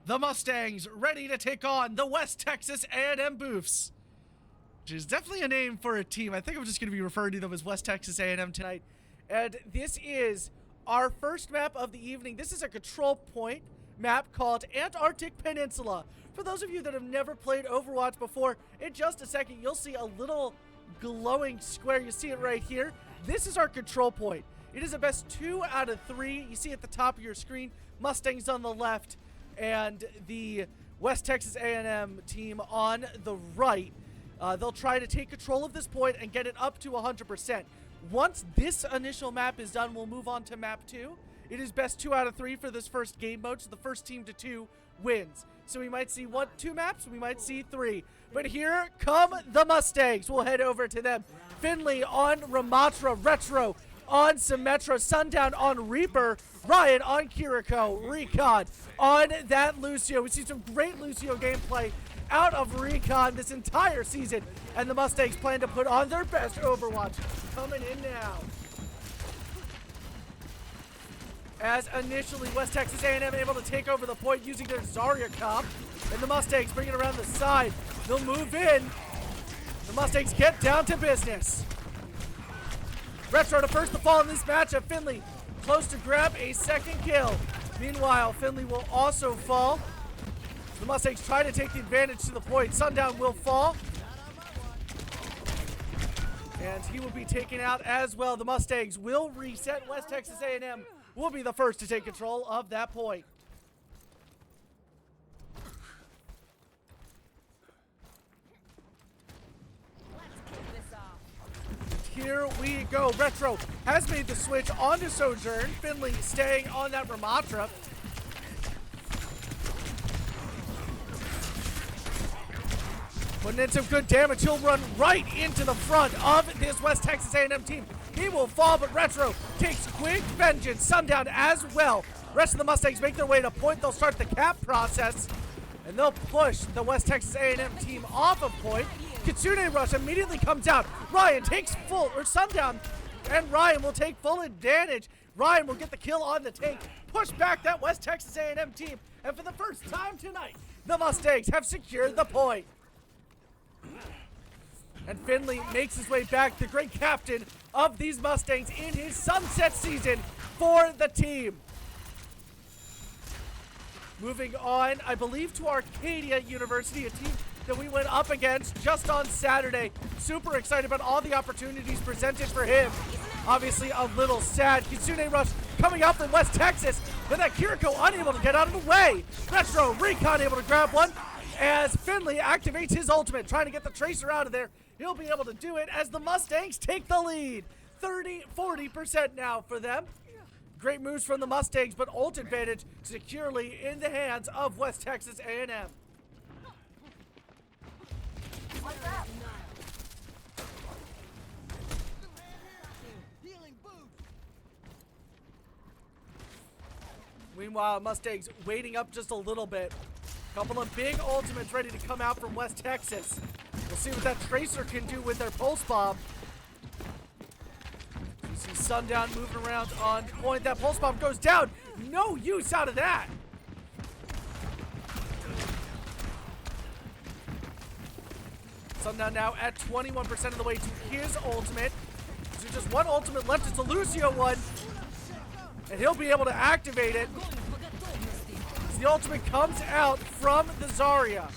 the Mustangs ready to take on the West Texas A&M Boofs, which is definitely a name for a team. I think I'm just going to be referring to them as West Texas A&M tonight. And this is our first map of the evening. This is a control point map called Antarctic Peninsula. For those of you that have never played Overwatch before, in just a second, you'll see a little glowing square. You see it right here. This is our control point. It is a best 2 out of 3. You see at the top of your screen, Mustangs on the left, and the West Texas A&M team on the right. They'll try to take control of this point and get it up to 100%. Once this initial map is done, we'll move on to map 2. It is best 2 out of 3 for this first game mode, so the first team to 2 wins. So we might see 2 maps, we might see 3. But here come the Mustangs. We'll head over to them. Finley on Ramatra, Retro on Symmetra, Sundown on Reaper, Ryan on Kiriko, Recon on that Lucio. We see some great Lucio gameplay out of Recon this entire season, and the Mustangs plan to put on their best Overwatch. Coming in now. As initially West Texas A&M able to take over the point using their Zarya comp, and the Mustangs bring it around the side. They'll move in. The Mustangs get down to business. Retro to first to fall in this matchup. Finley close to grab a second kill. Meanwhile, Finley will also fall. The Mustangs try to take the advantage to the point. Sundown will fall. And he will be taken out as well. The Mustangs will reset. West Texas A&M will be the first to take control of that point. Here we go. Retro has made the switch onto Sojourn. Finley staying on that Ramatra. Putting in some good damage. He'll run right into the front of this West Texas A&M team. He will fall, but Retro takes quick vengeance. Sundown as well. Rest of the Mustangs make their way to point. They'll start the cap process, and they'll push the West Texas A&M team off of point. Kitsune Rush immediately comes out. Ryan takes Sundown, and Ryan will take full advantage. Ryan will get the kill on the tank, push back that West Texas A&M team, and for the first time tonight, the Mustangs have secured the point. And Finley makes his way back, the great captain of these Mustangs in his sunset season for the team. Moving on, I believe, to Arcadia University, a team that we went up against just on Saturday. Super excited about all the opportunities presented for him. Obviously a little sad. Kitsune Rush coming out from West Texas, but that Kiriko unable to get out of the way. Retro Recon able to grab one as Finley activates his ultimate, trying to get the Tracer out of there. He'll be able to do it as the Mustangs take the lead. 40% now for them. Great moves from the Mustangs, but ult advantage securely in the hands of West Texas A&M. What's that? Meanwhile, Mustangs waiting up just a little bit. Couple of big ultimates ready to come out from West Texas. We'll see what that Tracer can do with their pulse bomb. You see Sundown moving around on point. That pulse bomb goes down. No use out of that. Sundown now at 21% of the way to his ultimate. So just one ultimate left. It's a Lucio one. And he'll be able to activate it. As the ultimate comes out from the Zarya.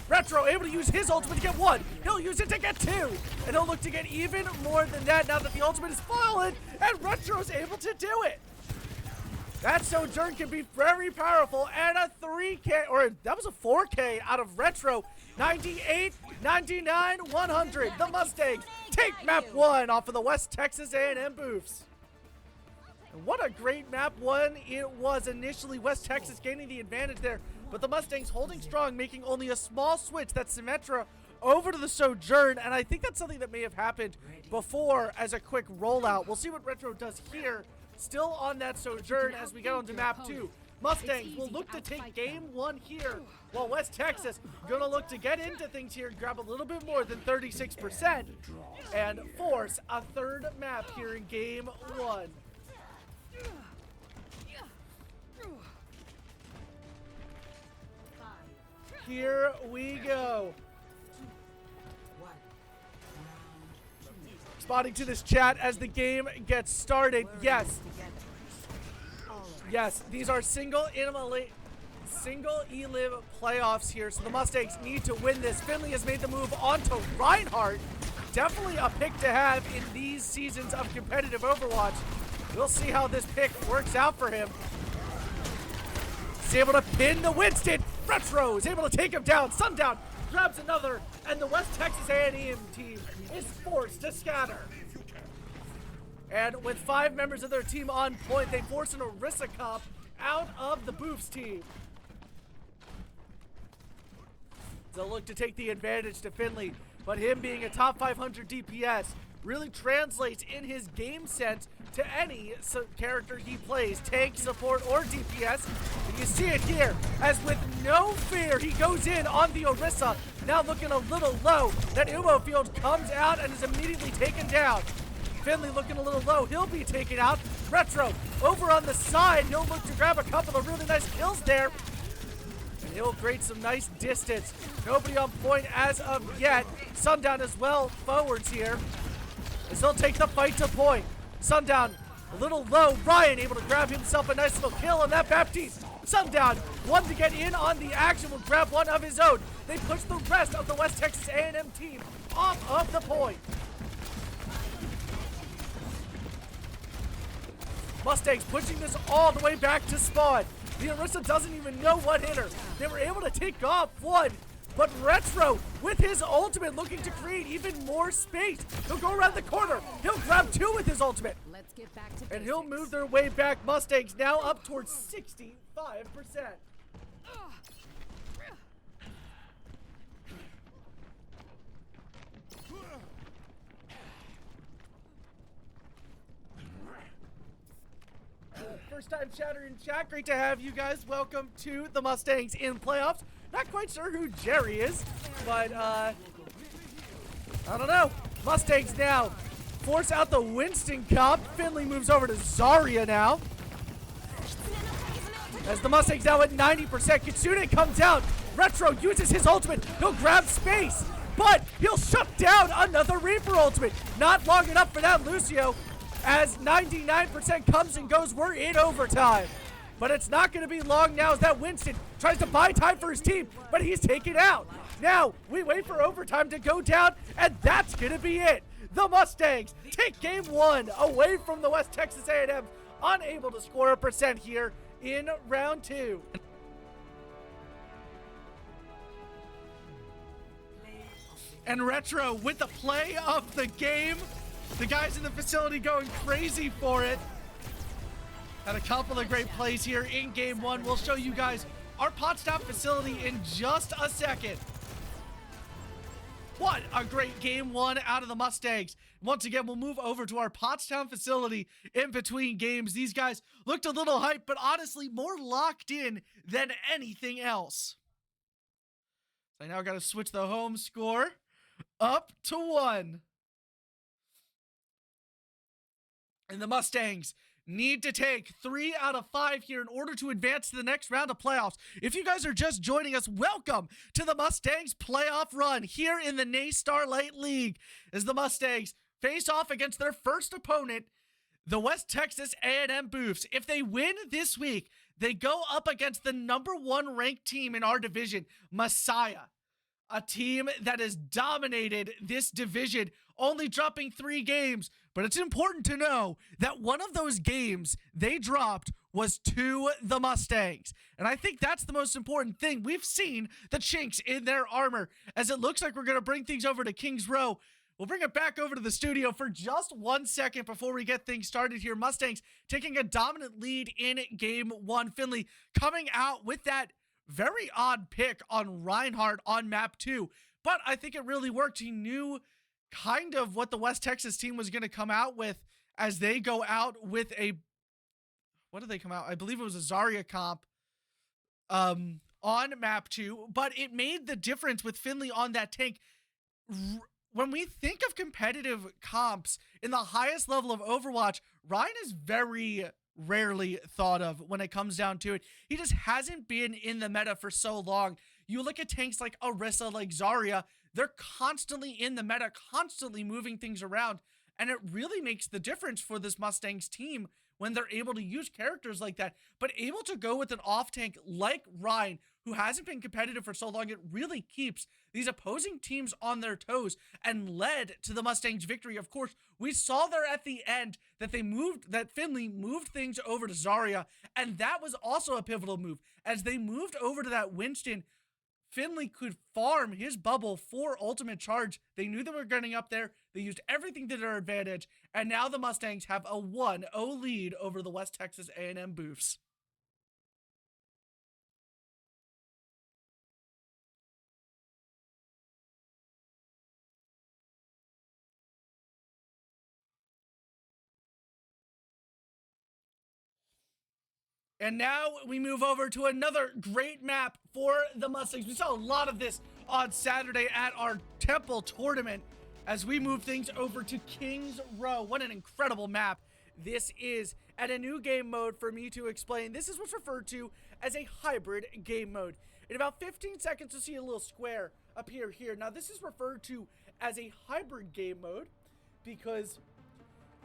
Retro able to use his ultimate to get 1. He'll use it to get 2. And he'll look to get even more than that now that the ultimate is fallen. And Retro's able to do it. That Sojourn can be very powerful. And a 3K, or that was a 4K out of Retro. 98, 99, 100. The Mustangs take map 1 off of the West Texas A&M Boofs. And what a great map 1 it was initially. West Texas gaining the advantage there, but the Mustangs holding strong, making only a small switch, that Symmetra, over to the Sojourn, and I think that's something that may have happened before as a quick rollout. We'll see what Retro does here, still on that Sojourn as we get on to map 2. Mustangs will look to take game 1 here, while West Texas gonna look to get into things here, grab a little bit more than 36%, and force a third map here in game 1. here we go. Responding to this chat as the game gets started. Yes. Yes, these are single elim playoffs here, so the Mustangs need to win this. Finley has made the move onto Reinhardt. Definitely a pick to have in these seasons of competitive Overwatch. We'll see how this pick works out for him. He's able to pin the Winston. Retro is able to take him down. Sundown grabs another, and the West Texas A&M team is forced to scatter. And with 5 members of their team on point, they force an Orisa comp out of the Boofs team. They'll look to take the advantage to Finley, but him being a top 500 DPS really translates in his game sense to any character he plays, tank, support, or DPS. And you see it here, as with no fear, he goes in on the Orisa, now looking a little low. That Umo field comes out and is immediately taken down. Finley looking a little low, he'll be taken out. Retro over on the side, he'll look to grab a couple of really nice kills there. And he'll create some nice distance. Nobody on point as of yet. Sundown as well, forwards here, as they'll take the fight to point. Sundown a little low. Ryan able to grab himself a nice little kill on that Baptiste. Sundown, one to get in on the action, will grab one of his own. They push the rest of the West Texas A&M team off of the point. Mustangs pushing this all the way back to spawn. The Orisa doesn't even know what hit her. They were able to take off one, but Retro, with his ultimate, looking to create even more space. He'll go around the corner. He'll grab 2 with his ultimate. Let's get back to and he'll move their way back. Mustangs now up towards 65%. First time chatter in chat. Great to have you guys. Welcome to the Mustangs in playoffs. Not quite sure who Jerry is, but I don't know. Mustangs now force out the Winston comp. Finley moves over to Zarya now. As the Mustangs now at 90%. Kitsune comes out. Retro uses his ultimate. He'll grab space, but he'll shut down another Reaper ultimate. Not long enough for that Lucio. As 99% comes and goes, we're in overtime. But it's not going to be long now as that Winston tries to buy time for his team, but he's taken out. Now, we wait for overtime to go down, and that's going to be it. The Mustangs take game 1 away from the West Texas A&M, unable to score a percent here in round 2. And Retro with the play of the game. The guys in the facility going crazy for it. Had a couple of great plays here in game 1. We'll show you guys our Potsdam facility in just a second. What a great game 1 out of the Mustangs. Once again, we'll move over to our Pottstown facility in between games. These guys looked a little hyped, but honestly more locked in than anything else. So I now got to switch the home score up to 1. And the Mustangs need to take 3 out of 5 here in order to advance to the next round of playoffs. If you guys are just joining us, welcome to the Mustangs playoff run here in the NACE Starlight League, as the Mustangs face off against their first opponent, the West Texas A&M Boofs. If they win this week, they go up against the #1 ranked team in our division, Messiah. A team that has dominated this division, only dropping 3 games. But it's important to know that one of those games they dropped was to the Mustangs. And I think that's the most important thing. We've seen the chinks in their armor, as it looks like we're going to bring things over to Kings Row. We'll bring it back over to the studio for just 1 second before we get things started here. Mustangs taking a dominant lead in game 1. Finley coming out with that very odd pick on Reinhardt on map 2, but I think it really worked. He knew kind of what the West Texas team was going to come out with, as they go out with a, what did they come out? I believe it was a Zarya comp on map 2, but it made the difference with Finley on that tank. When we think of competitive comps in the highest level of Overwatch, Ryan is very rarely thought of when it comes down to it. He just hasn't been in the meta for so long. You look at tanks like Orisa, like Zarya, they're constantly in the meta, constantly moving things around, and it really makes the difference for this Mustangs team when they're able to use characters like that, but able to go with an off tank like Ryan, who hasn't been competitive for so long. It really keeps these opposing teams on their toes and led to the Mustangs' victory. Of course, we saw there at the end that Finley moved things over to Zarya, and that was also a pivotal move. As they moved over to that Winston, Finley could farm his bubble for ultimate charge. They knew they were getting up there. They used everything to their advantage, and now the Mustangs have a 1-0 lead over the West Texas A&M Boofs. And now we move over to another great map for the Mustangs. We saw a lot of this on Saturday at our Temple tournament as we move things over to Kings Row. What an incredible map this is. And a new game mode for me to explain. This is what's referred to as a hybrid game mode. In about 15 seconds, you'll see a little square appear here. Now, this is referred to as a hybrid game mode because,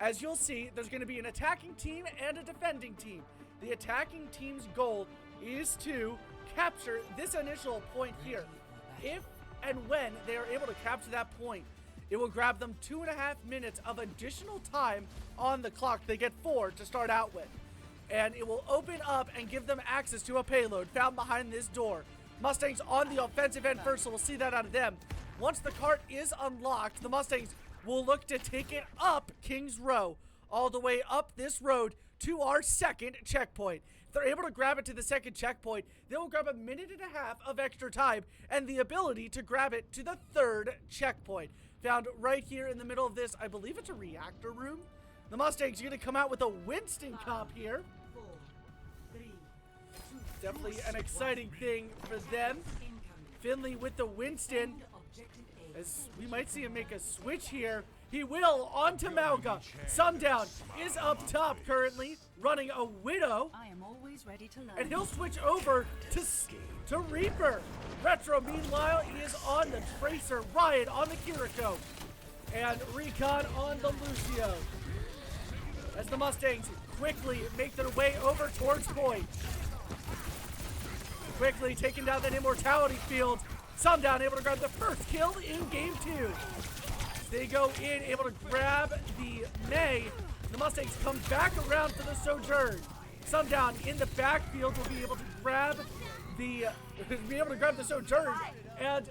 as you'll see, there's going to be an attacking team and a defending team. The attacking team's goal is to capture this initial point here. If and when they are able to capture that point, it will grab them 2.5 minutes of additional time on the clock. They get 4 to start out with. And it will open up and give them access to a payload found behind this door. Mustangs on the offensive end first, so we'll see that out of them. Once the cart is unlocked, the Mustangs will look to take it up Kings Row, all the way up this road to our second checkpoint. If they're able to grab it to the second checkpoint, they will grab 1.5 minutes of extra time and the ability to grab it to the third checkpoint. Found right here in the middle of this, I believe it's a reactor room. The Mustangs are going to come out with a Winston comp here. Definitely an exciting thing for them. Finley with the Winston, as we might see him make a switch here. He will onto Mauga. Sundown is up top currently, running a Widow. I am always ready to learn. And he'll switch over to Reaper. Retro, meanwhile, is on the Tracer. Riot on the Kiriko. And Recon on the Lucio. As the Mustangs quickly make their way over towards point. Quickly taking down that Immortality field. Sundown able to grab the first kill in game 2. They go in, able to grab the May. The Mustangs come back around for the Sojourn. Sundown in the backfield will be able to grab the Sojourn, and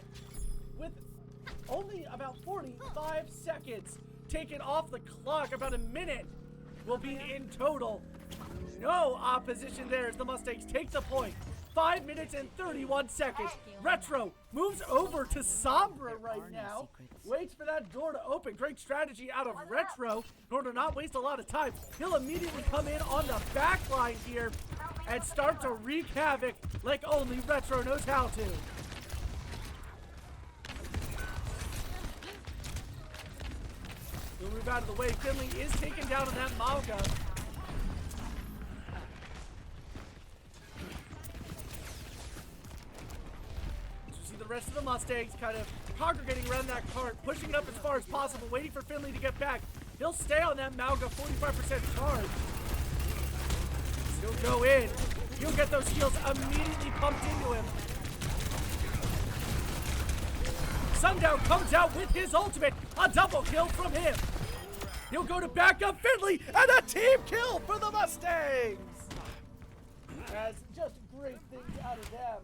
with only about 45 seconds taken off the clock, about a minute will be in total. No opposition there as the Mustangs take the point. 5 minutes and 31 seconds. Retro moves over to Sombra right now. Waits for that door to open. Great strategy out of Retro in order to not waste a lot of time. He'll immediately come in on the back line here and start to wreak havoc like only Retro knows how to. We'll move out of the way. Finley is taken down on that Malga. The rest of the Mustangs kind of congregating around that cart, pushing it up as far as possible, waiting for Finley to get back. He'll stay on that Malga 45% charge. He'll go in. He'll get those heals immediately pumped into him. Sundown comes out with his ultimate. A double kill from him. He'll go to back up Finley and a team kill for the Mustangs. That's just great things out of them.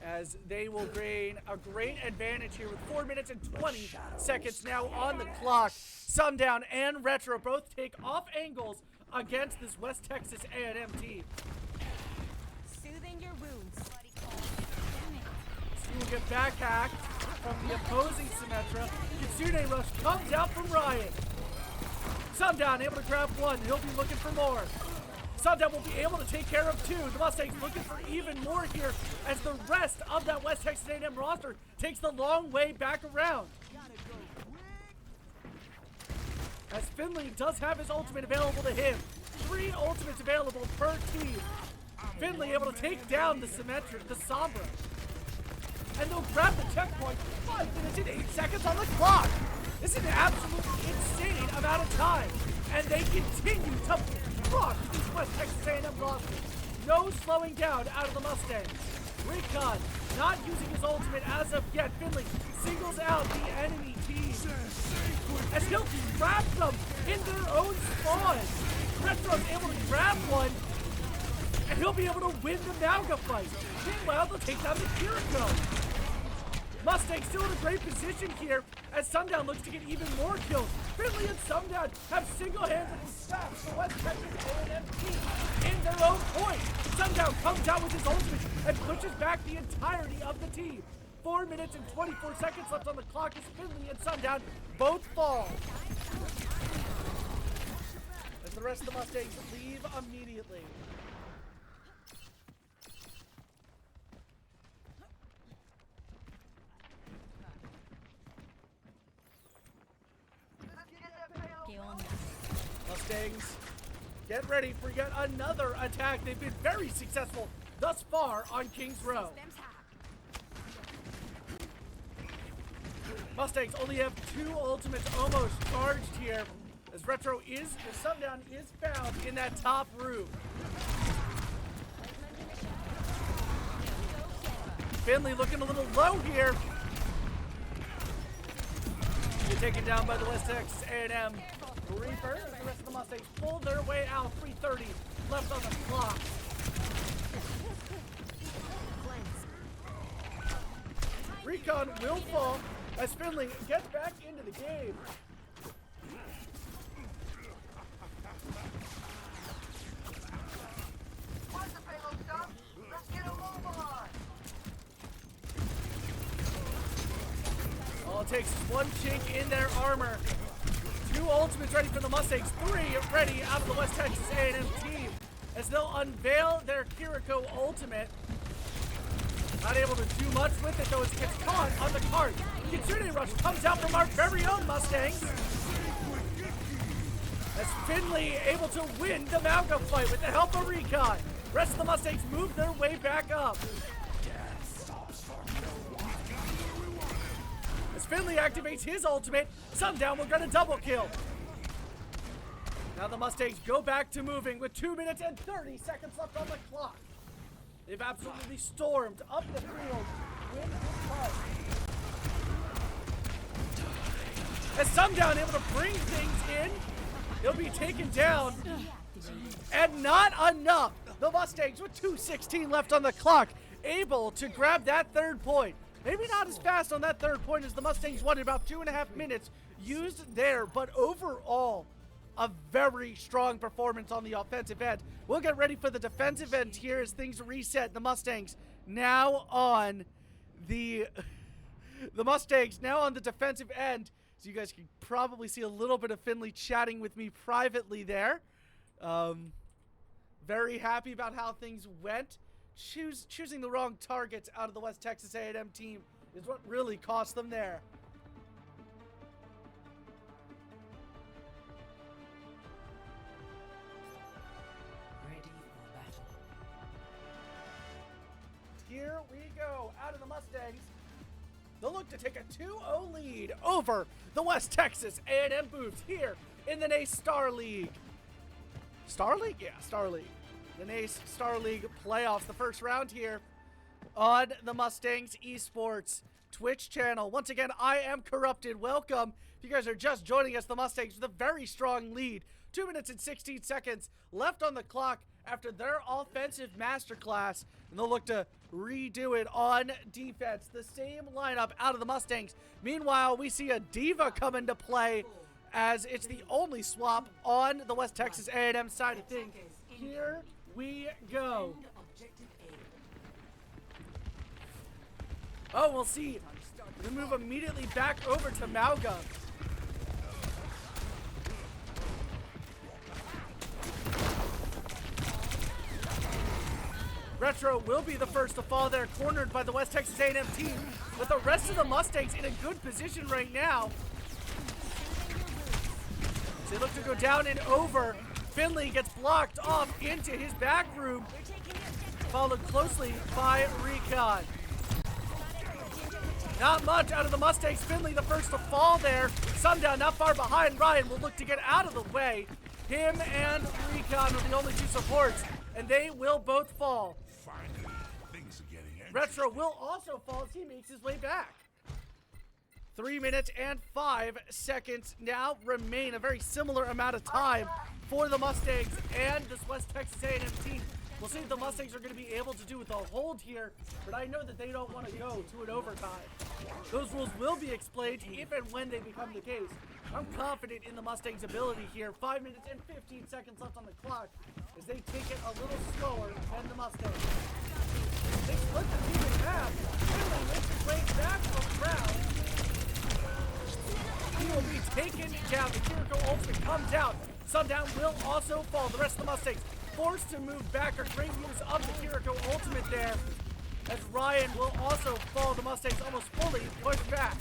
As they will gain a great advantage here with 4 minutes and 20 seconds now on the clock. Sundown and Retro both take off angles against this West Texas A&M team. Soothing your wounds. He will get back hacked from the opposing Symmetra. Kitsune Rush comes out from Riot. Sundown able to grab one. He'll be looking for more. Sundown will be able to take care of 2. The Mustangs looking for even more here as the rest of that West Texas A&M roster takes the long way back around. As Finley does have his ultimate available to him. 3 ultimates available per team. Finley able to take down the Sombra. And they'll grab the checkpoint 5 minutes and 8 seconds on the clock. This is an absolutely insane amount of time. And they continue to rock these West Texas A&M rosters. No slowing down out of the Mustangs. Recon not using his ultimate as of yet. Finley singles out the enemy team as he'll trap them in their own spawn. Retro's able to grab one, and he'll be able to win the Malga fight. Meanwhile, they'll take down the Kiriko. Mustang still in a great position here as Sundown looks to get even more kills. Finley and Sundown have single-handedly stopped the West Texas A&M team in their own point. Sundown comes out with his ultimate and pushes back the entirety of the team. 4 minutes and 24 seconds left on the clock as Finley and Sundown both fall. As the rest of the Mustangs leave immediately. Mustangs, get ready for yet another attack. They've been very successful thus far on Kings Row. Mustangs only have 2 ultimates almost charged here as Sundown is found in that top room. Finley looking a little low here. Get taken down by the West Texas A&M Reaper. The rest of the Mustangs pull their way out. 3:30 left on the clock. Recon will fall as Finley gets back into the game. Once the payload's done, let's get a mobilized. All it takes is one chink in their armor. 2 ultimates ready for the Mustangs. 3 ready out of the West Texas A&M team as they'll unveil their Kiriko ultimate. Not able to do much with it though as it gets caught on the cart. Kitsune Rush comes out from our very own Mustangs. As Finley able to win the Malga fight with the help of Recon. Rest of the Mustangs move their way back up. As Finley activates his ultimate, Sundown will get a double kill. Now the Mustangs go back to moving with 2 minutes and 30 seconds left on the clock. They've absolutely stormed up the field with the push. As Sundown able to bring things in, he'll be taken down. And not enough. The Mustangs with 2:16 left on the clock, able to grab that 3rd point. Maybe not as fast on that 3rd point as the Mustangs wanted, about 2.5 minutes used there, but overall, a very strong performance on the offensive end. We'll get ready for the defensive end here as things reset. The Mustangs now on the Mustangs now on the defensive end. So you guys can probably see a little bit of Finley chatting with me privately there. Very happy about how things went. Choosing the wrong targets out of the West Texas A&M team is what really cost them there. Here we go, out of the Mustangs. They'll look to take a 2-0 lead over the West Texas A&M Booths here in the NACE Star League. Star League? Yeah, Star League. The NACE Star League playoffs, the first round here on the Mustangs Esports Twitch channel. Once again, I am Corrupted. Welcome. If you guys are just joining us, the Mustangs with a very strong lead. 2 minutes and 16 seconds left on the clock after their offensive masterclass, and they'll look to redo it on defense. The same lineup out of the Mustangs. Meanwhile, we see a Diva come into play as it's the only swap on the West Texas A&M side of things. Here we go. Oh, we'll see. We move immediately back over to Malga. Retro will be the first to fall there, cornered by the West Texas A&M team, with the rest of the Mustangs in a good position right now. So they look to go down and over Finley gets blocked off into his back room, We're taking the objective. followed closely by Recon. Not much out of the Mustangs. Finley the first to fall there. Sundown not far behind. Ryan will look to get out of the way. Him and Recon are the only two supports, and they will both fall. Finally, things are getting interesting. Retro will also fall as he makes his way back. 3 minutes and 5 seconds now remain. A very similar amount of time for the Mustangs and this West Texas A&M team. We'll see if the Mustangs are going to be able to do with a hold here, but I know that they don't want to go to an overtime. Those rules will be explained if and when they become the case. I'm confident in the Mustangs' ability here. 5 minutes and 15 seconds left on the clock as they take it a little slower than the Mustangs. They split the team in half. Finley makes his way back around. He will be taken down. The Kiriko ultimate comes out. Sundown will also fall. The rest of the Mustangs forced to move back, or great use of the Kiriko ultimate there, as Ryan will also fall. The Mustangs almost fully pushed back.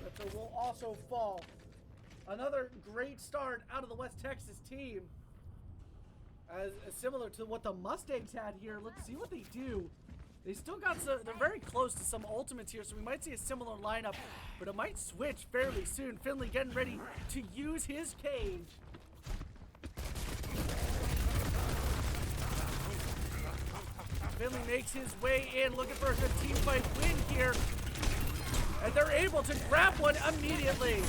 Retro will also fall. Another great start out of the West Texas team. As similar to what the Mustangs had here. Let's see what they do. They still got some, they're very close to some ultimates here, so we might see a similar lineup, but it might switch fairly soon. Finley getting ready to use his cage. Finley makes his way in, looking for a good team fight win here. And they're able to grab one immediately.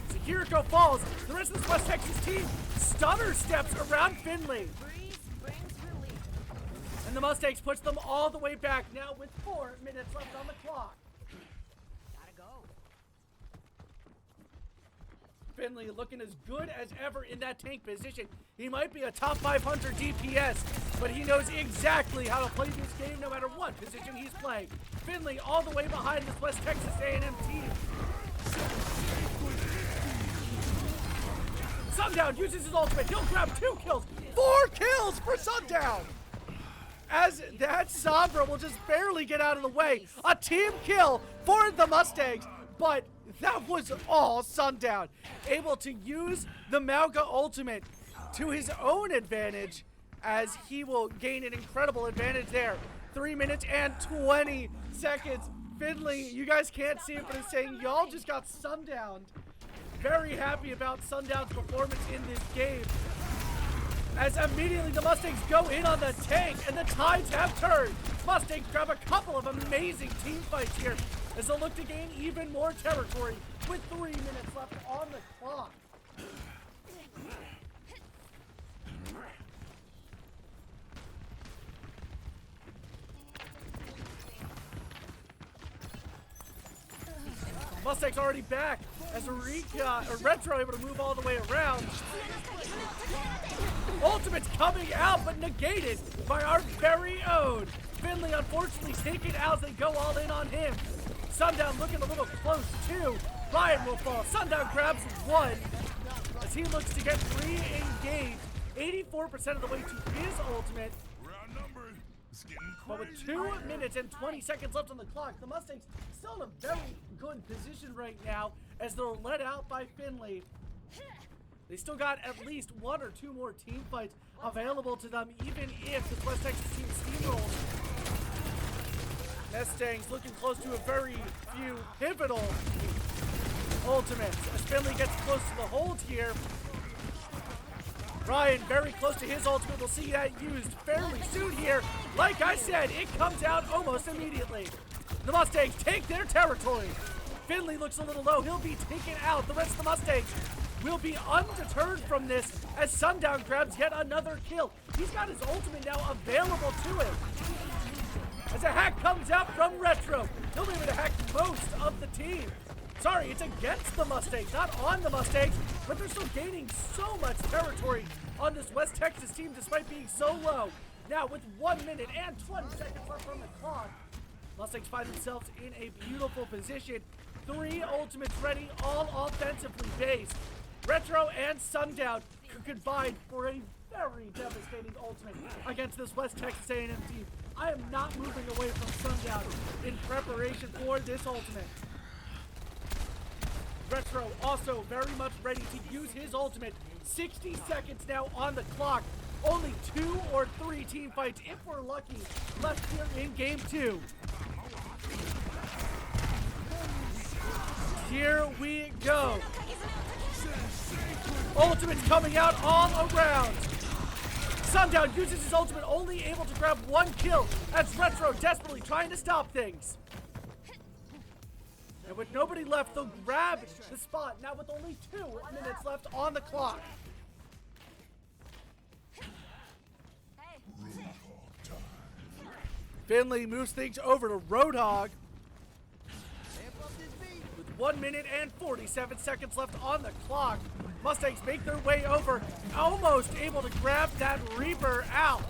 So Kiriko falls. The rest of this West Texas team stutter steps around Finley. Breeze brings relief. And the Mustangs push them all the way back now with 4 minutes left on the clock. Gotta go. Finley looking as good as ever in that tank position. He might be a top 500 DPS, but he knows exactly how to play this game no matter what position he's playing. Finley all the way behind this West Texas A&M team. Sundown uses his ultimate. He'll grab 2 kills. 4 kills for Sundown. As that Sombra will just barely get out of the way. A team kill for the Mustangs, but that was all Sundown. Able to use the Montco ultimate to his own advantage, as he will gain an incredible advantage there. 3 minutes and 20 seconds. Finley, you guys can't see it, but it's saying y'all just got Sundowned. Very happy about Sundown's performance in this game, as immediately the Mustangs go in on the tank, and the tides have turned. Mustangs grab a couple of amazing team fights here as they look to gain even more territory with 3 minutes left on the clock. Mustangs already back as Retro able to move all the way around. Ultimate's coming out, but negated by our very own. Finley unfortunately taken out as they go all in on him. Sundown looking a little close too. Ryan will fall. Sundown grabs 1 as he looks to get re-engaged. 84% of the way to his ultimate. We're outnumbered. It's getting But with crazy. 2 minutes and 20 seconds left on the clock, the Mustangs still in a very good position right now as they're led out by Finley. They still got at least 1 or 2 more team fights available to them, even if the West Texas team steamrolls. Mustangs looking close to a very few pivotal ultimates as Finley gets close to the hold here. Ryan very close to his ultimate. We'll see that used fairly soon here. Like I said, it comes out almost immediately. The Mustangs take their territory. Finley looks a little low. He'll be taken out. The rest of the Mustangs will be undeterred from this as Sundown grabs yet another kill. He's got his ultimate now available to him. As a hack comes out from Retro. He'll be able to hack most of the team. Sorry, it's against the Mustangs, not on the Mustangs, but they're still gaining so much territory on this West Texas team despite being so low. Now with 1 minute and 20 seconds left on the clock, Mustangs find themselves in a beautiful position. 3 ultimates ready, all offensively based. Retro and Sundown could combine for a very devastating ultimate against this West Texas A&M team. I am not moving away from Sundown in preparation for this ultimate. Retro also very much ready to use his ultimate. 60 seconds now on the clock. Only 2 or 3 team fights, if we're lucky, left here in game 2. Here we go. Ultimate's coming out all around. Sundown uses his ultimate, only able to grab 1 kill as Retro desperately trying to stop things. And with nobody left, they'll grab the spot. Now with only 2 minutes left on the clock. Finley moves things over to Roadhog. With 1 minute and 47 seconds left on the clock, Mustangs make their way over, almost able to grab that Reaper out.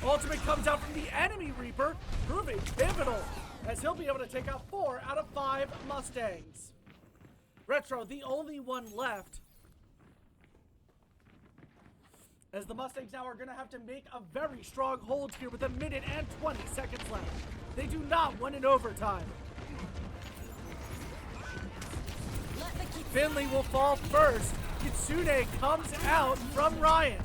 Ultimate comes out from the enemy Reaper, proving pivotal, as he'll be able to take out 4 out of 5 Mustangs. Retro, the only one left, as the Mustangs now are going to have to make a very strong hold here with 1 minute and 20 seconds left. They do not win in overtime. Finley will fall first. Kitsune comes out from Ryan.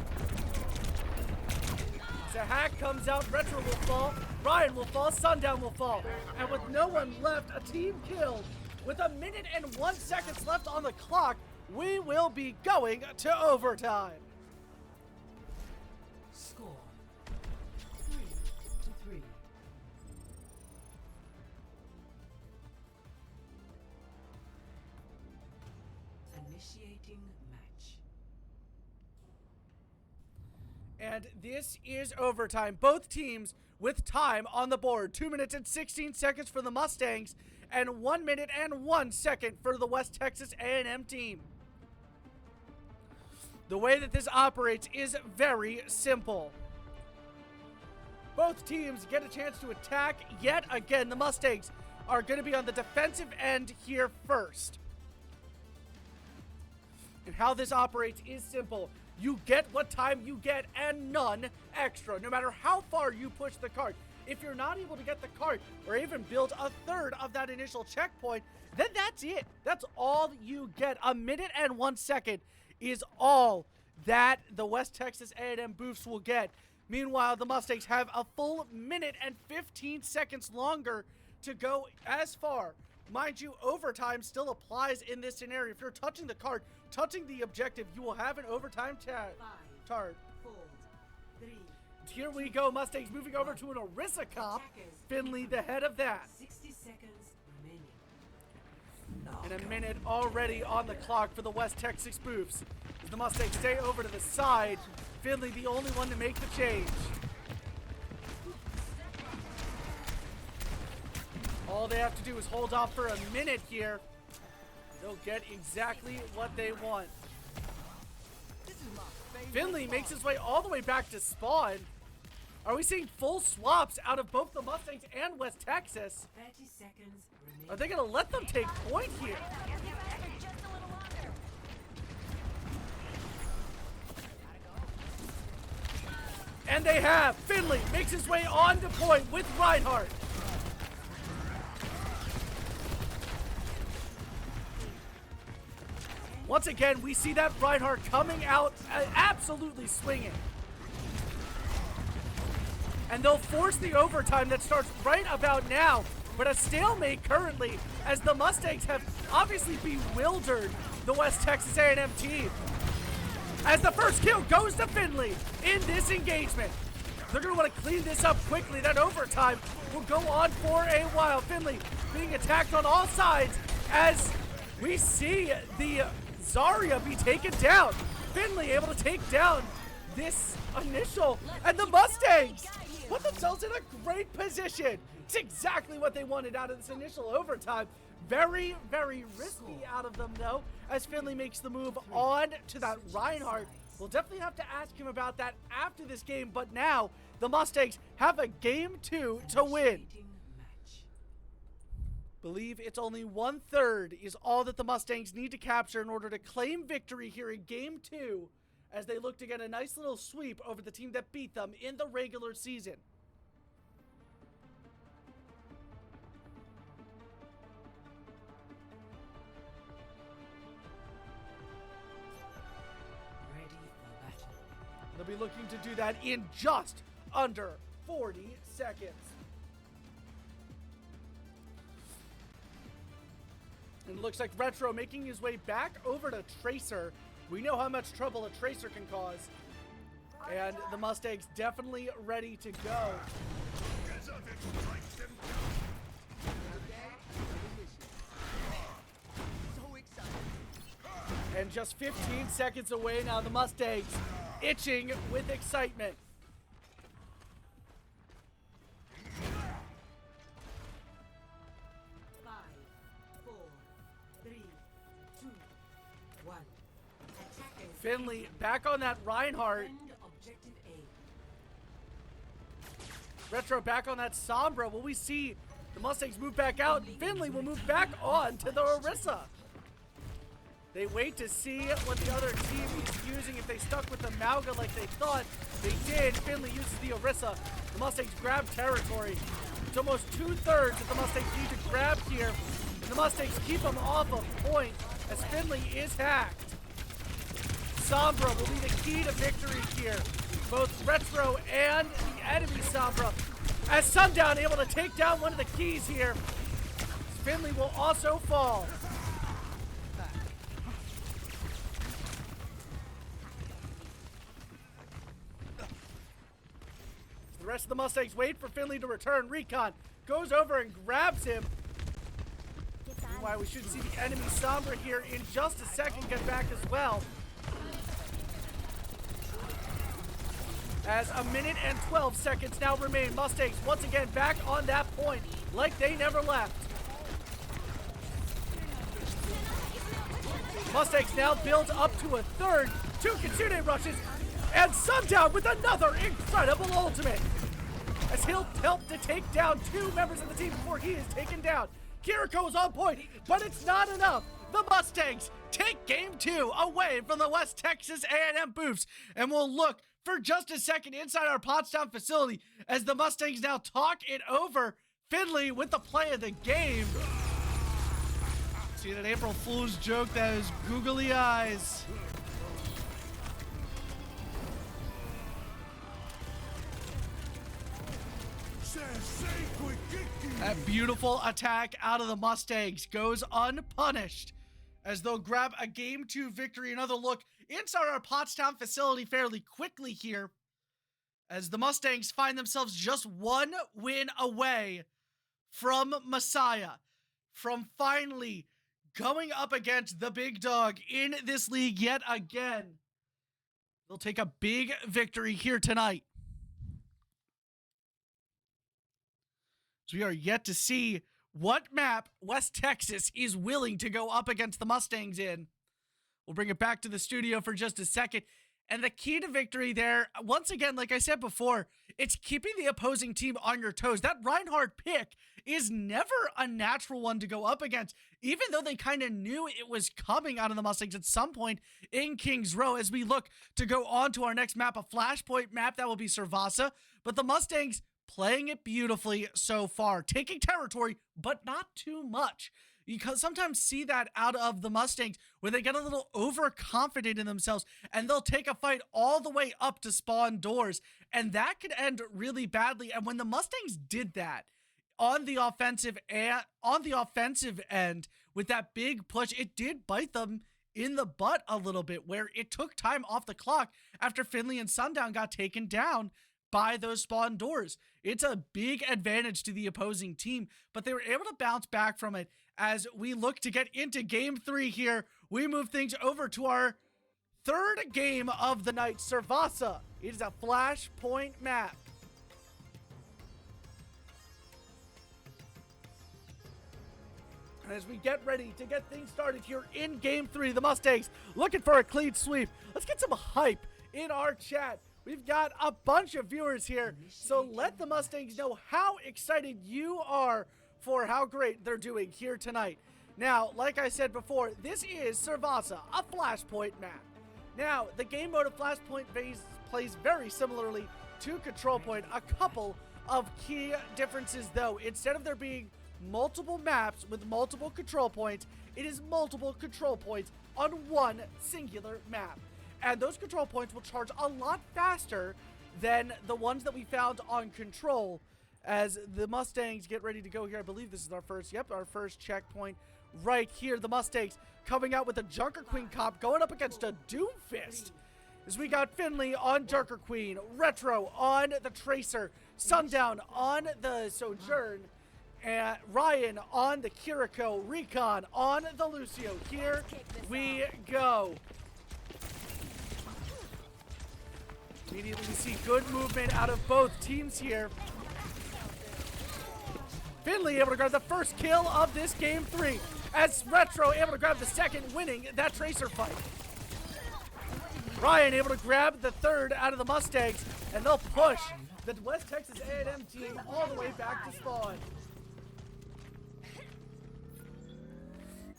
Hack comes out, Retro will fall, Ryan will fall, Sundown will fall. And with no one left, a team killed. With 1 minute and 1 second left on the clock, we will be going to overtime. Score 3-3. Initiating match. And this is overtime. Both teams with time on the board. 2 minutes and 16 seconds for the Mustangs and 1 minute and 1 second for the West Texas A&M team. The way that this operates is very simple. Both teams get a chance to attack yet again. The Mustangs are going to be on the defensive end here first. And how this operates is simple. You get what time you get and none extra, no matter how far you push the cart. If you're not able to get the cart or even build a third of that initial checkpoint, then that's it. That's all you get. 1 minute and 1 second is all that the West Texas A&M Boofs will get. Meanwhile, the Mustangs have a full minute and 15 seconds longer to go as far. Mind you, overtime still applies in this scenario. If you're touching the cart, touching the objective, you will have an overtime tart. Here we go, Mustangs moving over to an Orisa cop. Finley the head of that. 60 seconds remaining. And a minute already on the clock for the West Texas Boofs. As the Mustangs stay over to the side, Finley the only one to make the change. All they have to do is hold off for a minute here. They'll get exactly what they want. Finley makes his way all the way back to spawn. Are we seeing full swaps out of both the Mustangs and West Texas? 30 seconds remaining. Are they going to let them take point here? And they have. Finley makes his way on to point with Reinhardt. Once again, we see that Reinhardt coming out absolutely swinging. And they'll force the overtime that starts right about now. But a stalemate currently, as the Mustangs have obviously bewildered the West Texas A&M team. As the first kill goes to Finley in this engagement. They're going to want to clean this up quickly. That overtime will go on for a while. Finley being attacked on all sides as we see the Zarya be taken down. Finley able to take down this initial, and the Mustangs put themselves in a great position. It's exactly what they wanted out of this initial overtime. Very, very risky out of them, though, as Finley makes the move on to that Reinhardt. We'll definitely have to ask him about that after this game, but now the Mustangs have a game 2 to win. Initiating match. Believe it's only 1/3 is all that the Mustangs need to capture in order to claim victory here in game 2, as they look to get a nice little sweep over the team that beat them in the regular season. They'll be looking to do that in just under 40 seconds. And it looks like Retro making his way back over to Tracer. We know how much trouble a Tracer can cause. And the Mustangs definitely ready to go. And just 15 seconds away now, the Mustangs itching with excitement. Five, four, three, two, one. Attackers. Finley back on that Reinhardt. Defend objective A. Retro back on that Sombra. Will we see the Mustangs move back out? Finley will move back on to the Orisa. They wait to see what the other team is using. If they stuck with the Mauga like they thought they did, Finley uses the Orisa. The Mustangs grab territory. It's almost 2/3 that the Mustangs need to grab here. And the Mustangs keep them off of point as Finley is hacked. Sombra will be the key to victory here. Both Retro and the enemy Sombra. As Sundown able to take down one of the keys here. Finley will also fall. The rest of the Mustangs wait for Finley to return. Recon goes over and grabs him. Meanwhile, we should see the enemy Sombra here in just a second get back as well. As a minute and 12 seconds now remain. Mustangs once again back on that point like they never left. Mustangs now build up to a third. 2 Kitsune rushes. And Sundown with another incredible ultimate. As he'll help to take down 2 members of the team before he is taken down. Kiriko is on point, but it's not enough. The Mustangs take game 2 away from the West Texas A&M Boofs. And we'll look for just a second inside our Pottstown facility as the Mustangs now talk it over. Finley with the play of the game. See that April Fool's joke, that is googly eyes. That beautiful attack out of the Mustangs goes unpunished as they'll grab a Game 2 victory. Another look inside our Pottstown facility fairly quickly here as the Mustangs find themselves just 1 win away from Messiah, from finally going up against the big dog in this league yet again. They'll take a big victory here tonight. So we are yet to see what map West Texas is willing to go up against the Mustangs in. We'll bring it back to the studio for just a second. And the key to victory there, once again, like I said before, it's keeping the opposing team on your toes. That Reinhardt pick is never a natural one to go up against, even though they kind of knew it was coming out of the Mustangs at some point in Kings Row. As we look to go on to our next map, a Flashpoint map, that will be Cervasa. But the Mustangs playing it beautifully so far, taking territory, but not too much. You can sometimes see that out of the Mustangs where they get a little overconfident in themselves and they'll take a fight all the way up to spawn doors, and that could end really badly. And when the Mustangs did that on the offensive end with that big push, it did bite them in the butt a little bit, where it took time off the clock after Finley and Sundown got taken down by those spawn doors. It's a big advantage to the opposing team, but they were able to bounce back from it. As we look to get into game 3 here, we move things over to our 3rd game of the night, Cervasa. It is a Flashpoint map. And as we get ready to get things started here in game 3, the Mustangs looking for a clean sweep. Let's get some hype in our chat. We've got a bunch of viewers here, so let the Mustangs know how excited you are for how great they're doing here tonight. Now, like I said before, this is Cervasa, a Flashpoint map. Now, the game mode of Flashpoint plays very similarly to Control Point. A couple of key differences, though. Instead of there being multiple maps with multiple control points, it is multiple control points on one singular map. And those control points will charge a lot faster than the ones that we found on control. As the Mustangs get ready to go here, I believe this is our first checkpoint right here. The Mustangs coming out with a Junker Queen comp going up against a Doomfist. As we got Finley on Junker Queen, Retro on the Tracer, Sundown on the Sojourn, and Ryan on the Kiriko, Recon on the Lucio. Here we go. Immediately we see good movement out of both teams here. Finley able to grab the first kill of this game 3, as Retro able to grab the second, winning that Tracer fight. Ryan able to grab the third out of the Mustangs, and they'll push the West Texas A&M team all the way back to spawn.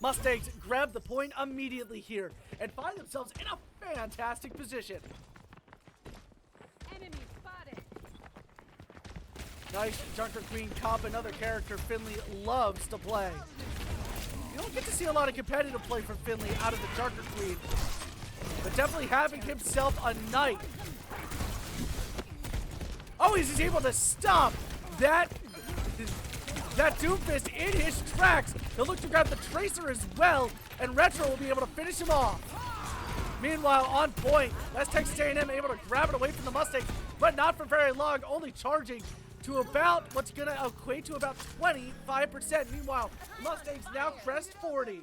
Mustangs grab the point immediately here and find themselves in a fantastic position. Enemy spotted. Nice Junker Queen comp, another character Finley loves to play. You don't get to see a lot of competitive play from Finley out of the Junker Queen, but definitely having himself a night. Oh, he's able to stop that Doomfist in his tracks. He'll look to grab the Tracer as well, and Retro will be able to finish him off. Meanwhile, on point, West Texas A&M able to grab it away from the Mustangs, but not for very long, only charging to about what's going to equate to about 25%. Meanwhile, Mustangs now crest 40.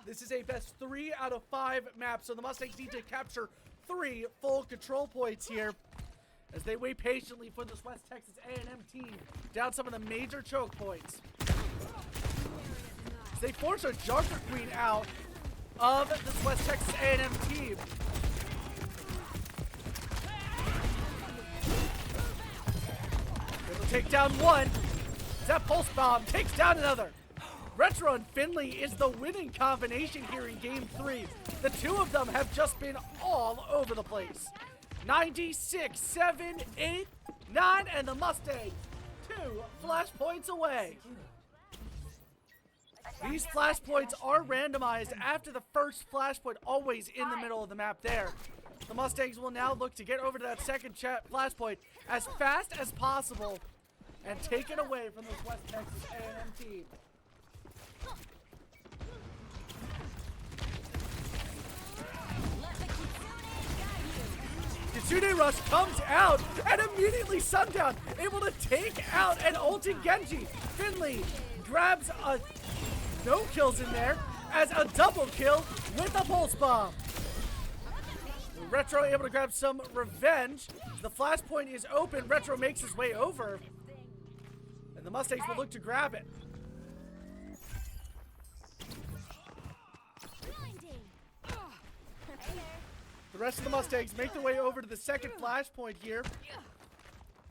This is a best 3 out of 5 map, so the Mustangs need to capture 3 full control points here as they wait patiently for this West Texas A&M team down some of the major choke points. As they force a Junker Queen out of this West Texas A&M team. It'll take down one. That pulse bomb takes down another. Retro and Finley is the winning combination here in game 3. The two of them have just been all over the place. 96, 7, 8, 9, and the Mustangs 2 flash points away. These flash points are randomized after the first flash point, always in the middle of the map there. The Mustangs will now look to get over to that second flash point as fast as possible and take it away from this West Texas A&M team. Kitsune Rush comes out, and immediately Sundown able to take out an ulti Genji. Finley grabs a no kills in there as a double kill with a pulse bomb. Retro able to grab some revenge. The flashpoint is open. Retro makes his way over, and the Mustangs will look to grab it. The rest of the Mustangs make their way over to the second flashpoint here.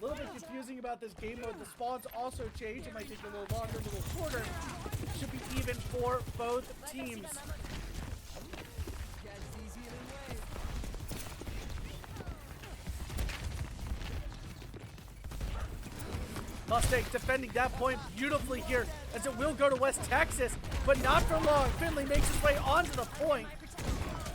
A little bit confusing about this game mode. The spawns also change. It might take a little longer, a little shorter. It should be even for both teams. Mustangs defending that point beautifully here as it will go to West Texas, but not for long. Finley makes his way onto the point.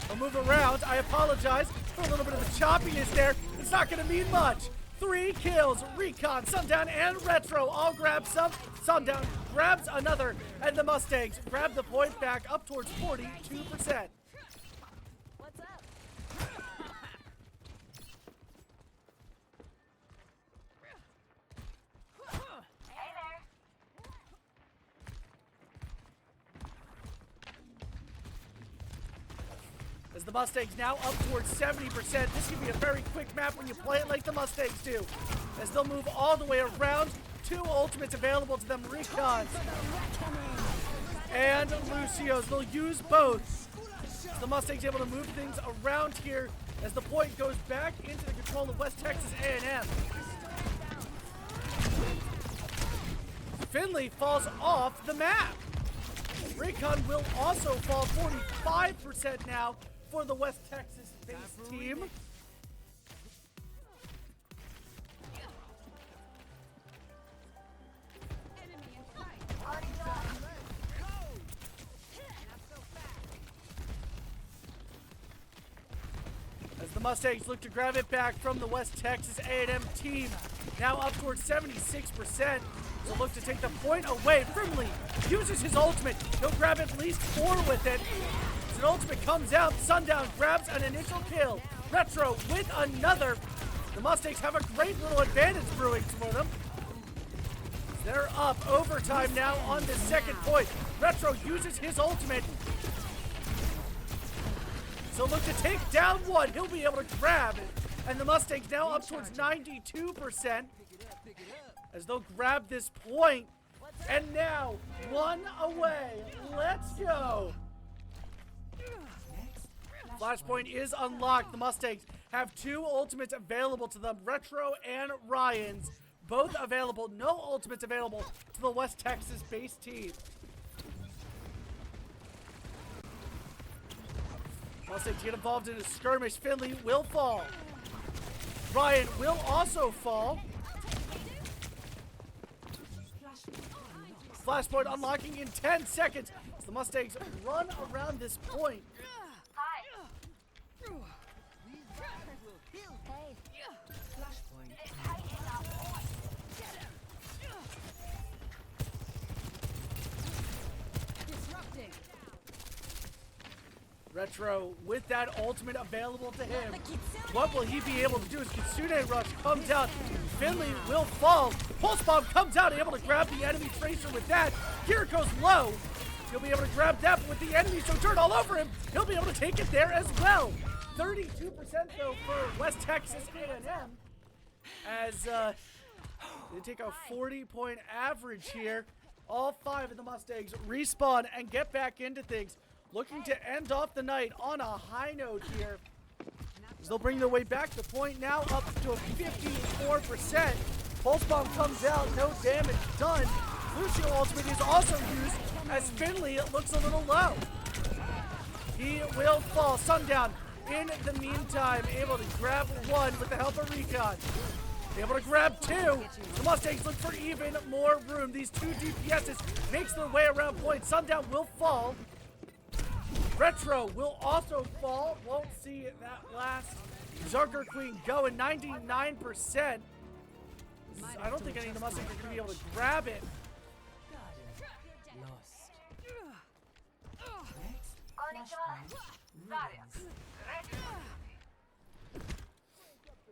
I'll move around. I apologize for a little bit of the choppiness there. It's not going to mean much. 3 kills. Recon, Sundown, and Retro all grab some. Sundown grabs another, and the Mustangs grab the point back up towards 42%. What's up? As the Mustangs now up towards 70%. This can be a very quick map when you play it like the Mustangs do. As they'll move all the way around. 2 ultimates available to them. Recons and Lucio's. They'll use both. The Mustangs able to move things around here as the point goes back into the control of West Texas A&M. Finley falls off the map. Recon will also fall 45% now for the West Texas-based team. Enemy in sight. Not so fast. The Mustangs look to grab it back from the West Texas A&M team. Now up towards 76%. So look to take the point away. Finley uses his ultimate. He'll grab at least 4 with it. As an ultimate comes out, Sundown grabs an initial kill. Retro with another. The Mustangs have a great little advantage brewing for them. They're up overtime now on the second point. Retro uses his ultimate. So look to take down one. He'll be able to grab it. And the Mustangs now up towards 92%. As they'll grab this point. And now, one away. Let's go. Flashpoint is unlocked. The Mustangs have 2 ultimates available to them. Retro and Ryan's. Both available. No ultimates available to the West Texas base team. Mustangs get involved in a skirmish. Finley will fall. Ryan will also fall. Flashpoint unlocking in 10 seconds. As the Mustangs run around this point. Hi. Disrupting. Retro with that ultimate available to him. What will he be able to do as Kitsune Rush comes out? Finley will fall. Pulse Bomb comes out, able to grab the enemy tracer with that. Kiriko's low. He'll be able to grab that with the enemy sojourn all over him. He'll be able to take it there as well. 32% though for West Texas A&M. As they take a 40-point average here. All 5 of the Mustangs respawn and get back into things. Looking to end off the night on a high note here. As they'll bring their way back to point now up to a 54%. Pulse Bomb comes out, no damage done. Lucio ultimate is also used as Finley looks a little low. He will fall. Sundown in the meantime able to grab 1 with the help of Recon. Able to grab 2. The Mustangs look for even more room. These 2 DPSs makes their way around point. Sundown will fall. Retro will also fall. Won't see that last Zerker Queen going 99%. I don't think any of the Mustangs are going to be able to grab it.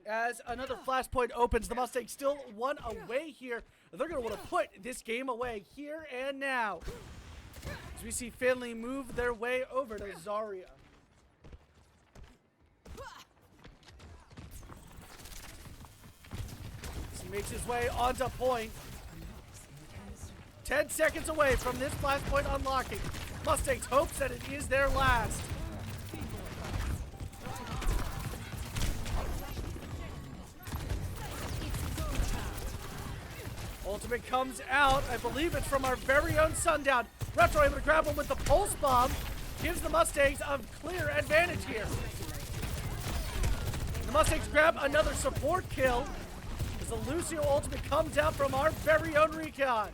As another flashpoint opens, the Mustangs still 1 away here. They're going to want to put this game away here and now. As we see Finley move their way over to Zarya. As he makes his way onto point. 10 seconds away from this flashpoint unlocking. Mustangs hopes that it is their last. Ultimate comes out. I believe it's from our very own Sundown. Retro able to grab him with the Pulse Bomb. Gives the Mustangs a clear advantage here. The Mustangs grab another support kill. As the Lucio ultimate comes out from our very own Recon.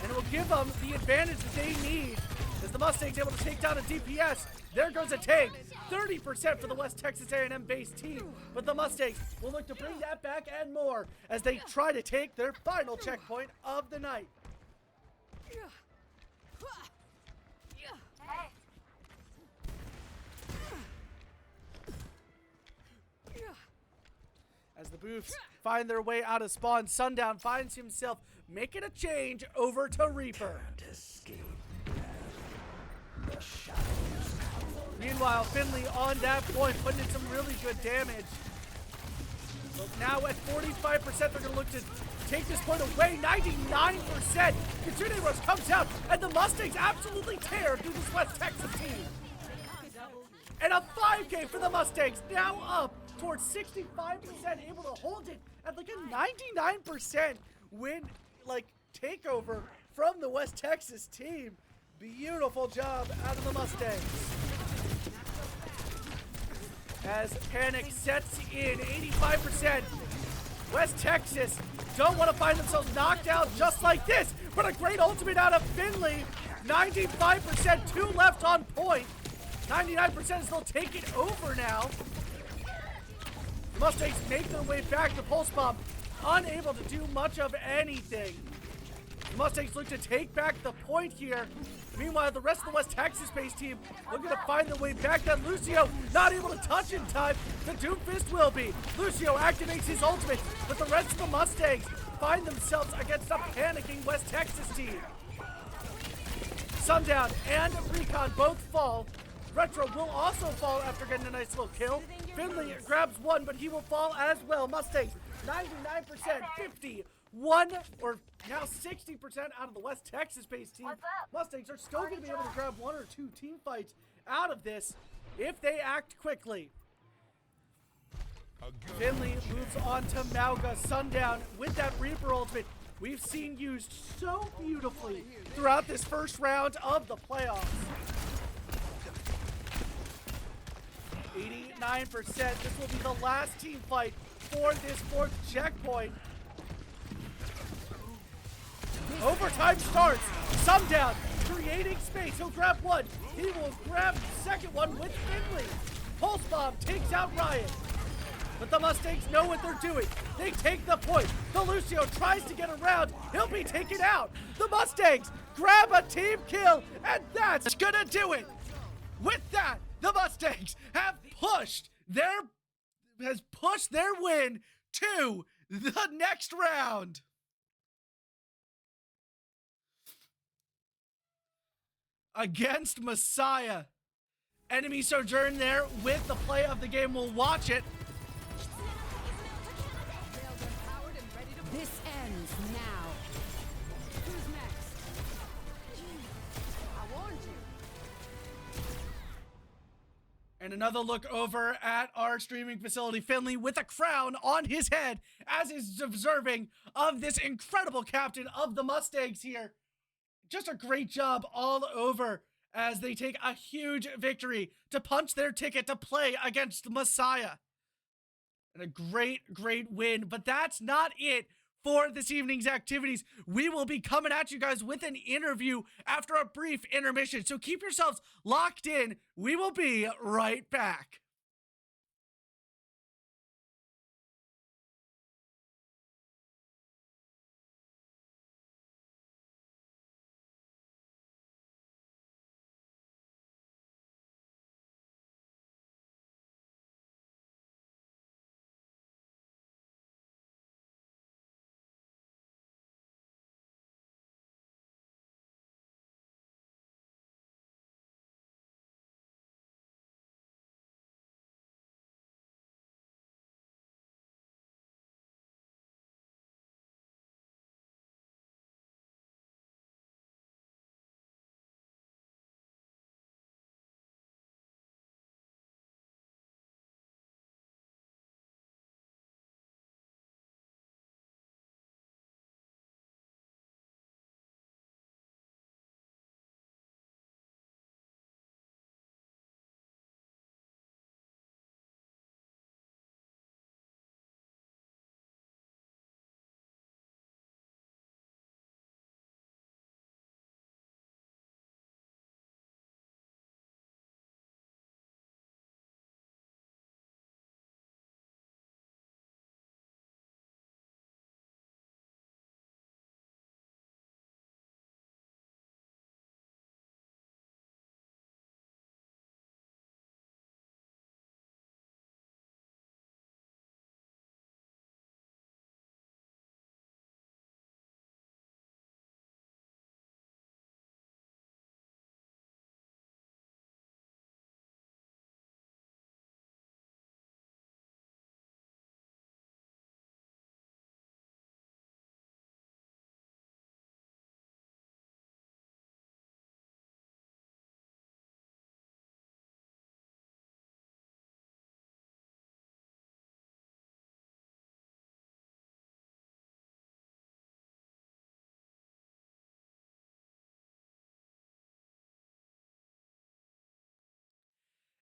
And it will give them the advantage that they need. As the Mustangs able to take down a DPS. There goes a take. 30% for the West Texas A&M base team. But the Mustangs will look to bring that back and more as they try to take their final checkpoint of the night. As the Boofs find their way out of spawn, Sundown finds himself making a change over to Reaper. Meanwhile, Finley on that point, putting in some really good damage. But now at 45%, they're going to look to take this point away. 99%. Kitsune Rush comes out, and the Mustangs absolutely tear through this West Texas team. And a 5K for the Mustangs, now up towards 65%, able to hold it at like a 99% win, like takeover from the West Texas team. Beautiful job out of the Mustangs. As panic sets in, 85%. West Texas don't want to find themselves knocked out just like this, but a great ultimate out of Finley. 95%, 2 left on point. 99% as they'll take it over now. The Mustangs make their way back to Pulse Bomb, unable to do much of anything. The Mustangs look to take back the point here. Meanwhile, the rest of the West Texas-based team looking to find their way back. That Lucio not able to touch in time. The Doomfist will be. Lucio activates his ultimate, but the rest of the Mustangs find themselves against a panicking West Texas team. Sundown and Recon both fall. Retro will also fall after getting a nice little kill. Finley grabs one, but he will fall as well. Mustangs, 99%, 51, or now 60% out of the West Texas-based team. What's up? Mustangs are still going to be able to grab one or two team fights out of this if they act quickly. Finley moves on to Mauga. Sundown with that Reaper ultimate we've seen used so beautifully throughout this first round of the playoffs. 89%. This will be the last team fight for this fourth checkpoint. Overtime starts. Sundown creating space. He'll grab one. He will grab the second one with Finley. Pulse Bomb takes out Ryan. But the Mustangs know what they're doing. They take the point. The Lucio tries to get around. He'll be taken out. The Mustangs grab a team kill, and that's gonna do it. With that, the Mustangs have pushed their win to the next round. Against Messiah. Enemy Sojourn there with the play of the game. We'll watch it. This ends now. Who's next? I warned you. And another look over at our streaming facility. Finley with a crown on his head as is deserving of this incredible captain of the Mustangs here. Just a great job all over as they take a huge victory to punch their ticket to play against Messiah. And a great win. But that's not it for this evening's activities. We will be coming at you guys with an interview after a brief intermission. So keep yourselves locked in. We will be right back.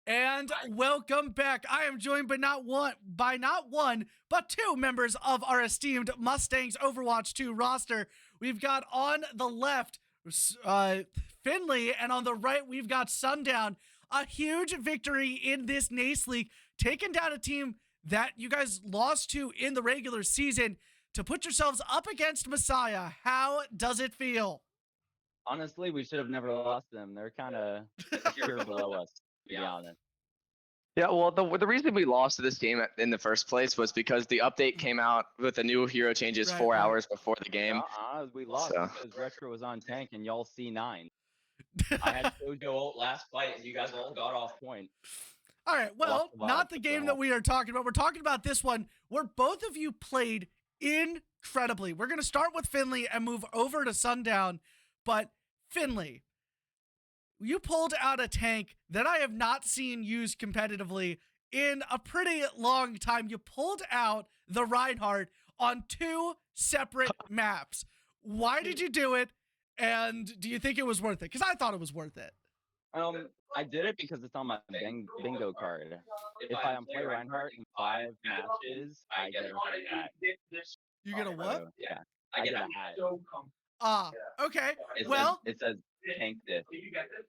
And welcome back. I am joined by not one, but two members of our esteemed Mustangs Overwatch 2 roster. We've got on the left, Finley, and on the right, we've got Sundown. A huge victory in this NACE League, taking down a team that you guys lost to in the regular season to put yourselves up against Messiah. How does it feel? Honestly, we should have never lost them. They're kind of a tier below us, to be honest. Yeah, well, the reason we lost to this team in the first place was because the update came out with the new hero changes Right, 4 right. hours before the game. We lost So. because Retro was on tank and y'all C9. I had Jojo ult last fight and you guys all got off point. All right, well, Lost the not vibe, the game so. that we are talking about. We're talking about this one where both of you played incredibly. We're going to start with Finley and move over to Sundown. But Finley, you pulled out a tank that I have not seen used competitively in a pretty long time. You pulled out the Reinhardt on 2 separate maps. Why did you do it? And do you think it was worth it? Because I thought it was worth it. I did it because it's on my bingo card. If I play Reinhardt in 5 matches, I get a hat. You get a what? So, yeah, I get a hat. Okay. It says tank diff,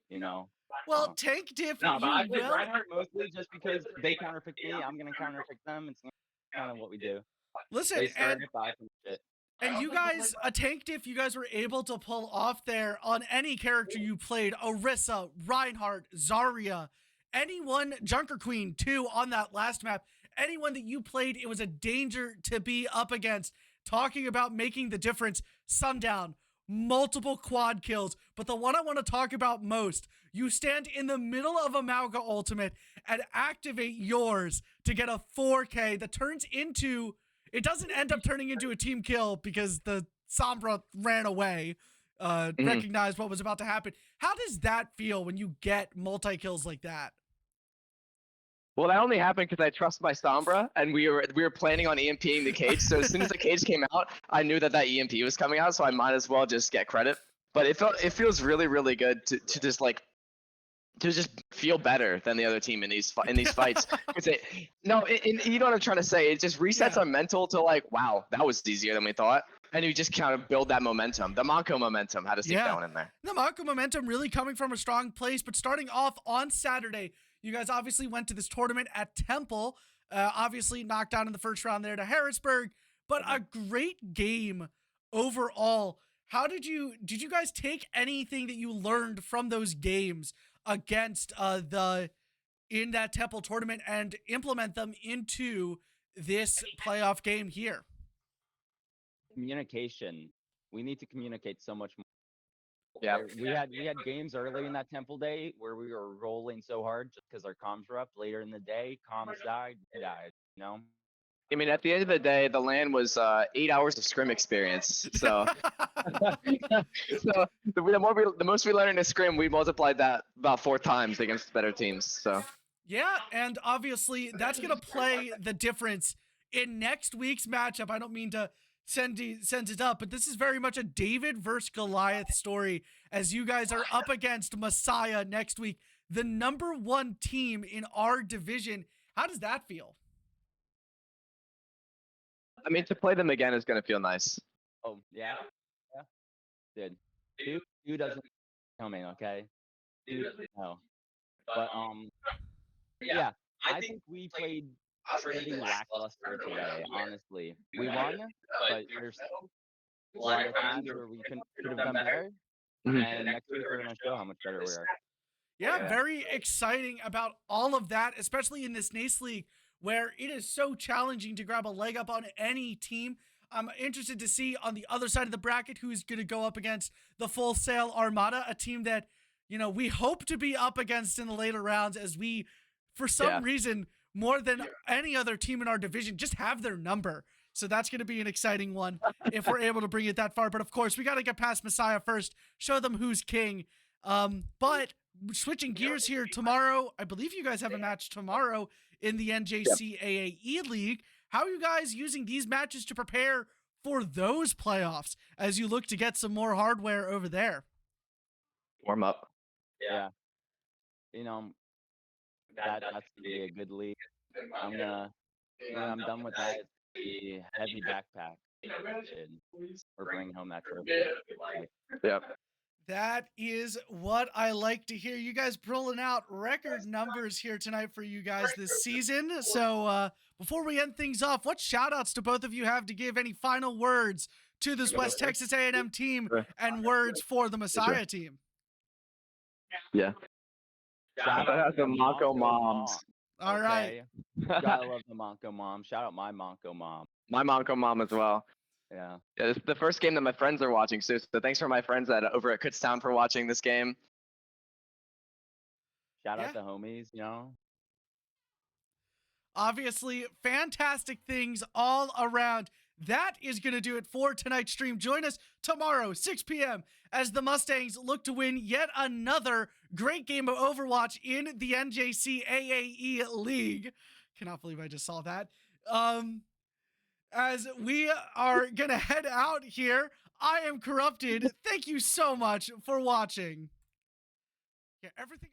you know. Well, tank diff, No, but I you play will. Reinhardt mostly just because they counterpick me. I'm gonna counterpick them. It's kind of what we do. Listen, They start if I can shit. and you guys, a tank diff you guys were able to pull off there on any character you played, Orisa, Reinhardt, Zarya, anyone, Junker Queen too on that last map, anyone that you played, it was a danger to be up against. Talking about making the difference, Sundown, multiple quad kills, but the one I want to talk about most, you stand in the middle of a Malga ultimate and activate yours to get a 4K that turns into, it doesn't end up turning into a team kill because the Sombra ran away, recognized what was about to happen. How does that feel when you get multi-kills like that? Well, that only happened because I trust my Sombra, and we were planning on EMPing the cage. So as soon as the cage came out, I knew that EMP was coming out, so I might as well just get credit. But it feels really, really good to just like to just feel better than the other team in these fights. You know what I'm trying to say. It just resets our mental to like, wow, that was easier than we thought. And you just kind of build that momentum. The Montco momentum had to sneak that one in there. The Montco momentum really coming from a strong place, but starting off on Saturday, you guys obviously went to this tournament at Temple, obviously knocked down in the first round there to Harrisburg, but a great game overall. How did you guys take anything that you learned from those games against in that Temple tournament and implement them into this playoff game here? Communication. We need to communicate so much more. Yeah. We had games early in that Temple day where we were rolling so hard just because our comms were up. Later in the day, comms died, you know? I mean, at the end of the day, the LAN was 8 hours of scrim experience. So, the most we learned in a scrim, we multiplied that about 4 times against better teams. So. Yeah, and obviously that's gonna play the difference in next week's matchup. I don't mean to send it up, but this is very much a David versus Goliath story as you guys are up against Messiah next week, the #1 team in our division. How does that feel? I mean, to play them again is going to feel nice. Oh, yeah. Dude. Dude doesn't coming, okay? Dude, no. But, yeah, I think we played pretty lackluster today, honestly. We won, but there's a lot of times where we could have done better. And next week we're going to show how much better we are. Yeah, very exciting about all of that, especially in this NACE League where it is so challenging to grab a leg up on any team. I'm interested to see on the other side of the bracket who's going to go up against the Full Sail Armada, a team that, you know, we hope to be up against in the later rounds as we, for some reason, more than any other team in our division, just have their number. So that's going to be an exciting one if we're able to bring it that far. But of course, we got to get past Messiah first, show them who's king. But switching gears here tomorrow, I believe you guys have a match tomorrow in the NJC AAE League. How are you guys using these matches to prepare for those playoffs as you look to get some more hardware over there? Warm up. Yeah. You know, that's going to be a good league. When I'm done with that, it's the heavy backpack. We're bringing home that trophy. Yep. That is what I like to hear. You guys pulling out record numbers here tonight for you guys this season. So before we end things off, what shout outs do both of you have to give? Any final words to this West Texas A&M team and words for the Messiah team? Yeah. Shout out out the to Montco moms. All right. Gotta love the Montco mom. Shout out my Montco mom. My Montco mom as well. Yeah. Yeah, this is the first game that my friends are watching, so thanks for my friends over at Kutztown for watching this game. Shout Yeah. out the homies, you know. Obviously, fantastic things all around. That is going to do it for tonight's stream. Join us tomorrow, 6 p.m., as the Mustangs look to win yet another great game of Overwatch in the NJC AAE League. Cannot believe I just saw that. As we are going to head out here, I am Corrupted. Thank you so much for watching. Yeah, everything.